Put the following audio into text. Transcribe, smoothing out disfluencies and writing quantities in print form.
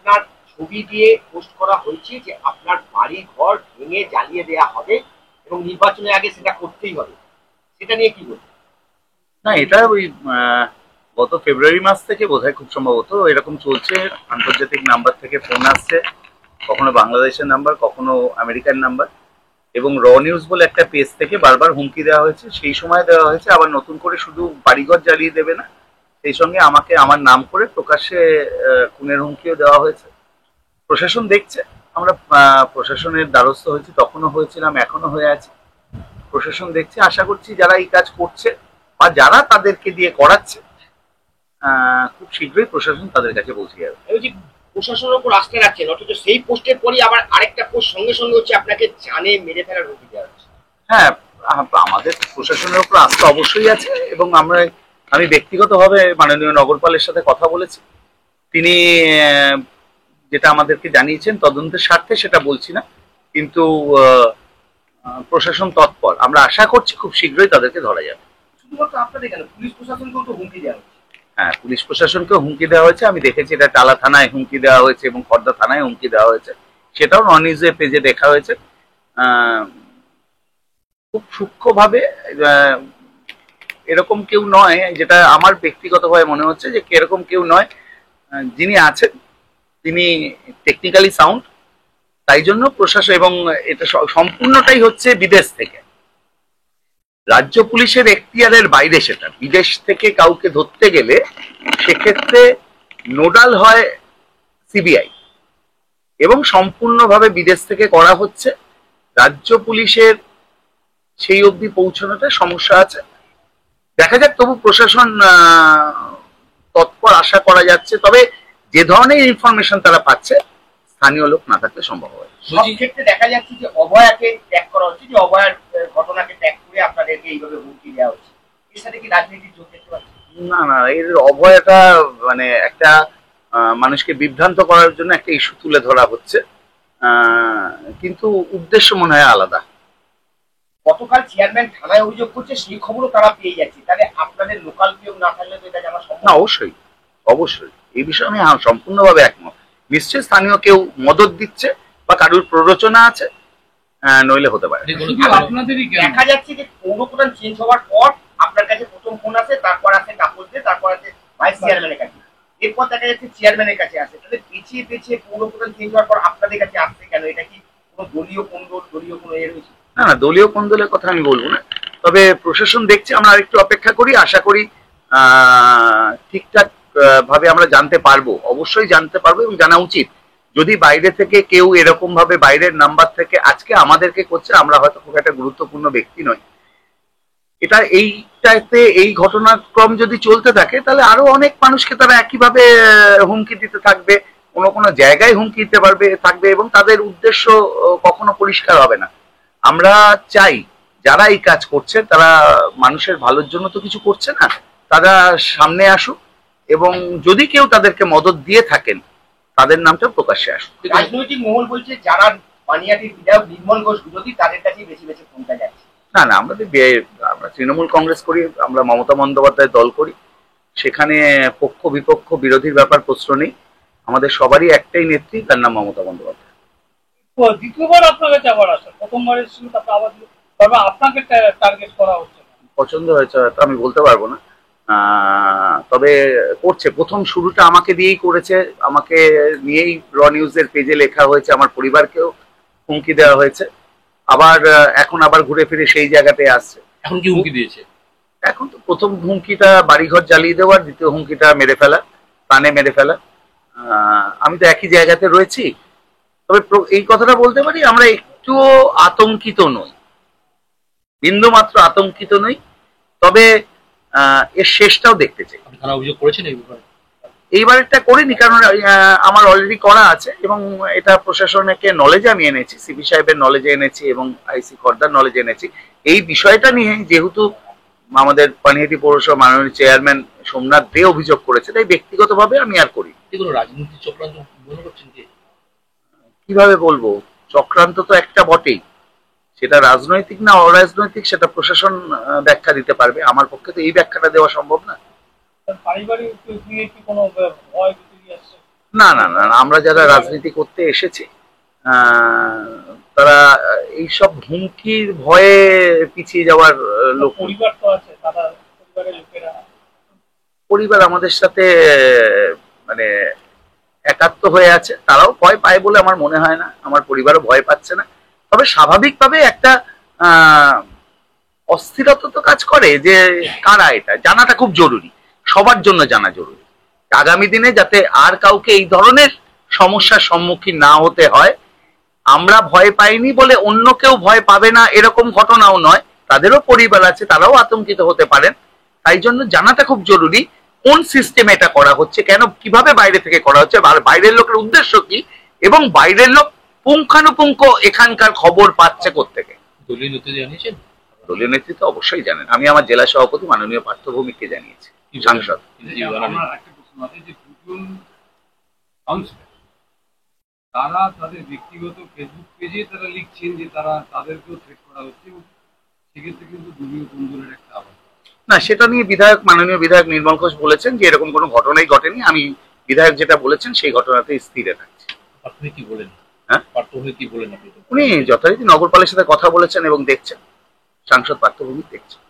আপনার ছবি দিয়ে পোস্ট করা হয়েছে যে আপনার বাড়ি ঘর ভেঙে জ্বালিয়ে দেওয়া হবে এবং নির্বাচনের আগে সেটা করতেই হবে, সেটা নিয়ে কি বলবেন? না, এটা ওই গত ফেব্রুয়ারি মাস থেকে বোধহয় খুব সম্ভবত এরকম চলছে। আন্তর্জাতিক নাম্বার থেকে ফোন আসছে, কখনো বাংলাদেশের নাম্বার, কখনো আমেরিকান নাম্বার, এবং র নিউজ বলে একটা পেজ থেকে বারবার হুমকি দেওয়া হয়েছে। সেই সময় দেওয়া হয়েছে আবার নতুন করে শুধু বাড়িঘর জ্বালিয়ে দেবে না, সেই সঙ্গে আমাকে আমার নাম করে প্রকাশ্যে খুনের হুমকিও দেওয়া হয়েছে। প্রশাসন দেখছে, আমরা প্রশাসনের দ্বারস্থ হয়েছি, তখনও হয়েছিলাম, এখনো হয়ে আছে। প্রশাসন দেখছে, আশা করছি যারা এই কাজ করছে বা যারা তাদেরকে দিয়ে করাচ্ছে খুব শীঘ্রই প্রশাসন তাদের কাছে পৌঁছে যাবে। প্রশাসনের উপর আস্থা রাখছেন, অথচ সেই পোস্টের পরই আবার আরেকটা পোস্ট সঙ্গে সঙ্গে হচ্ছে আপনাকে জানে মেরে ফেলার হুমকি দেওয়া হচ্ছে। হ্যাঁ, আমাদের প্রশাসনের উপর আস্থা অবশ্যই আছে, এবং আমি ব্যক্তিগতভাবে মাননীয় নগরপালের সাথে কথা বলেছি। তিনি যেটা আমাদেরকে জানিয়েছেন তদন্তের স্বার্থে সেটা বলছি না, কিন্তু প্রশাসন তৎপর। আমরা আশা করছি খুব শীঘ্রই তাদেরকে ধরা যাবে। শুধুমাত্র আপনাদের কেন, পুলিশ প্রশাসনকেও তো হুমকি দেওয়া হচ্ছে। হ্যাঁ, পুলিশ প্রশাসনকেও হুমকি দেওয়া হয়েছে। আমি দেখেছি এটা টালা থানায় হুমকি দেওয়া হয়েছে এবং খড়দা থানায় হুমকি দেওয়া হয়েছে, সেটাও নন নিউজের পেজে দেখা হয়েছে। খুব সূক্ষ্মভাবে এরকম কেউ নয়, যেটা আমার ব্যক্তিগতভাবে মনে হচ্ছে যে এরকম কেউ নয়। যিনি আছেন তিনি টেকনিক্যালি সাউন্ড, তাই জন্য প্রশাসন, এবং এটা সম্পূর্ণটাই হচ্ছে বিদেশ থেকে, রাজ্য পুলিশের এখতিয়ারের বাইরে। সেটা বিদেশ থেকে কাউকে ধরতে গেলে সেক্ষেত্রে নোডাল হয় সিবিআই, এবং সম্পূর্ণভাবে বিদেশ থেকে করা হচ্ছে। রাজ্য পুলিশের সেই অবধি পৌঁছানোতে সমস্যা আছে। দেখা যাক, তবু প্রশাসন তৎপর আশা করা যাচ্ছে। তবে যে ধরনের ইনফরমেশন তারা পাচ্ছে, স্থানীয় লোক না থাকলে সম্ভব হয়। সব ক্ষেত্রে দেখা যাচ্ছে যে অভয়াকে ট্যাগ করা হচ্ছে, যে অভয়ার ঘটনাকে ট্যাগ করে আপনাদেরকে এইভাবে হুমকি দেওয়া হচ্ছে। এর সাথে কি রাজনীতির যোগ দেখতে পাচ্ছেন? না না, এর অভয়টা মানে একটা মানুষকে বিভ্রান্ত করার জন্য একটা ইস্যু তুলে ধরা হচ্ছে, কিন্তু উদ্দেশ্য মনে হয় আলাদা। গতকাল চেয়ারম্যান থানায় অভিযোগ করছে, সেই খবরও তারা পেয়ে যাচ্ছে। তাহলে আপনাদের লোকাল কেউ না থাকলে তো এটা জানা সম্ভব না, অবশ্যই অবশ্যই এই বিষয়ে আমি সম্পূর্ণভাবে একমত। নিশ্চয়ই স্থানীয় কেউ মদত দিচ্ছে বা কারুর প্ররোচনা আছে, নইলে হতে পারে। দেখা যাচ্ছে যে পৌরপ্রধান চেঞ্জ হওয়ার পর আপনার কাছে প্রথম ফোন আসে, তারপর আসে কাপড়দের, তারপর আসে ভাইস চেয়ারম্যানের কাছে, এরপর দেখা যাচ্ছে চেয়ারম্যানের কাছে আসে। তাহলে পেছিয়ে পেছিয়ে পৌরপ্রধান চেঞ্জ হওয়ার পর আপনাদের কাছে আসছে কেন? এটা কি কোনো দলীয় কোন্দল, দলীয় কোনো এর হয়েছে? না না, দলীয় কোন্দলের কথা আমি বলবো না। তবে প্রশাসন দেখছে, আমরা আরেকটু অপেক্ষা করি, আশা করি ঠিকঠাক ভাবে আমরা জানতে পারবো, অবশ্যই জানতে পারবো এবং জানা উচিত। যদি বাইরে থেকে কেউ এরকম ভাবে বাইরের নাম্বার থেকে আজকে আমাদেরকে করছে, আমরা হয়তো খুব একটা গুরুত্বপূর্ণ ব্যক্তি নই, এটা এইটাতে এই ঘটনাক্রম যদি চলতে থাকে তাহলে আরো অনেক মানুষকে তারা একইভাবে হুমকি দিতে থাকবে, কোনো কোনো জায়গায় হুমকি দিতে থাকবে, এবং তাদের উদ্দেশ্য কখনো পরিষ্কার হবে না। আমরা চাই যারা এই কাজ করছে তারা মানুষের ভালোর জন্য তো কিছু করছে না, তারা সামনে আসুক, এবং যদি কেউ তাদেরকে মদত দিয়ে থাকেন তাদের নামটা প্রকাশ্যে আসুক। রাজনৈতিক মহল বলছে যারা পানিহাটির বিধায়ক নির্মল ঘোষ বিরোধী, তাদের কাছে বেশি বেশি ফোনটা যাচ্ছে। না না, আমরা তৃণমূল কংগ্রেস করি, আমরা মমতা বন্দ্যোপাধ্যায় দল করি, সেখানে পক্ষ বিপক্ষ বিরোধীর ব্যাপার প্রশ্ন নেই। আমাদের সবারই একটাই নেত্রী, তার নাম মমতা বন্দ্যোপাধ্যায়। দ্বিতীয়বার আপনার কাছে আবার আসে, প্রথমবার এসেছিল, তারপর আবার আপনাকে টার্গেট করা হচ্ছে। পছন্দ হয়েছে হয়তো, আমি বলতে পারবো না, তবে করছে। প্রথম শুরুটা আমাকে দিয়েই করেছে, আমাকে নিয়েই র নিউজের পেজে লেখা হয়েছে, আমার পরিবারকেও হুমকি দেওয়া হয়েছে। আবার এখন আবার ঘুরে ফিরে সেই জায়গাতে আসছে। এখন কি হুমকি দিয়েছে? এখন তো প্রথম হুমকিটা বাড়িঘর জ্বালিয়ে দেওয়ার, দ্বিতীয় হুমকিটা মেরে ফেলা, প্রাণে মেরে ফেলা। আমি তো একই জায়গাতে রয়েছি। তবে এই কথাটা বলতে পারি, আমরা একটুও আতঙ্কিত নই, বিন্দু মাত্র আতঙ্কিত নই। তবে এর শেষটাও দেখতে চাই। থানা অভিযোগ করেছেন এই ব্যাপারে? এইবারটা করিনি, কারণ আমার অলরেডি করা আছে, এবং এটা প্রশাসনকে নলেজে আমি এনেছি, সিপি সাহেবের নলেজে এনেছি এবং আইসি খর্দার নলেজে এনেছি। এই বিষয়টা নিয়ে যেহেতু আমাদের পানিহাটি পৌরসভা মাননীয় চেয়ারম্যান সোমনাথ দে অভিযোগ করেছে, তাই ব্যক্তিগতভাবে আমি আর করি। কোনো রাজনীতি চক্রান্ত মনে করছেন কি? কিভাবে বলবো, চক্রান্ত তো একটা বটেই, সেটা রাজনৈতিক না অরাজনৈতিক সেটা প্রশাসন ব্যাখ্যা দিতে পারবে, আমার পক্ষে তো এই ব্যাখ্যাটা দেওয়া সম্ভব না। না না না না, আমরা যারা রাজনীতি করতে এসেছি তারা এইসব হুমকির ভয়ে পিছিয়ে যাওয়ার লোক নই। পরিবার তো আছে, তারা পরিবারের লোকেরা পরিবার আমাদের সাথে মানে একাত্ম হয়ে আছে, তারাও ভয় পায় বলে আমার মনে হয় না, আমার পরিবারও ভয় পাচ্ছে না। তবে স্বাভাবিকভাবে একটা আহ অস্থিরতা তো কাজ করে যে কারা এটা জানাটা খুব জরুরি, সবার জন্য জানা জরুরি। আগামী দিনে যাতে আর কাউকে এই ধরনের সমস্যার সম্মুখীন না হতে হয়, আমরা ভয় পাইনি বলে অন্য কেউ ভয় পাবে না এরকম ঘটনাও নয়, তাদেরও পরিবার আছে, তারাও আতঙ্কিত হতে পারেন। তাই জন্য জানাটা খুব জরুরি কোন সিস্টেমে এটা করা হচ্ছে, কেন, কিভাবে বাইরে থেকে করা হচ্ছে, আর বাইরের লোকের উদ্দেশ্য কি, এবং বাইরের লোক পুঙ্খানুপুঙ্খ এখানকার খবর পাচ্ছে কোত্থেকে। দলীয় নেতা জানিয়েছেন? দলীয় নেতৃত্ব অবশ্যই জানেন, আমি আমার জেলা সভাপতি মাননীয় পার্থ ভৌমিককে জানিয়েছি, কি বলেন? সাংসদ। কিন্তু কি জানালেন? আমার একটা প্রশ্ন আছে যে দুজন কাউন্সিলর তারা তাদের ব্যক্তিগত ফেসবুক পেজে তারা লিখছেন যে তারা তাদেরকেও থ্রেট করা হচ্ছে এবং সেক্ষেত্রে কিন্তু দলীয় বন্ধুদের একটা আবাস। না, সেটা নিয়ে মাননীয় বিধায়ক নির্মল ঘোষ বলেছেন যে এরকম কোনো ঘটনাই ঘটেনি, আমি বিধায়ক যেটা বলেছেন সেই ঘটনাতে স্থিরে থাকছি। আপনি কি বলেন? হ্যাঁ? পার্থ হয়ে কি বলেন আপনি? উনি যথারীতি নগরপালের সাথে কথা বলেছেন এবং দেখছেন, সাংসদ পার্থ ভৌমিক দেখছেন।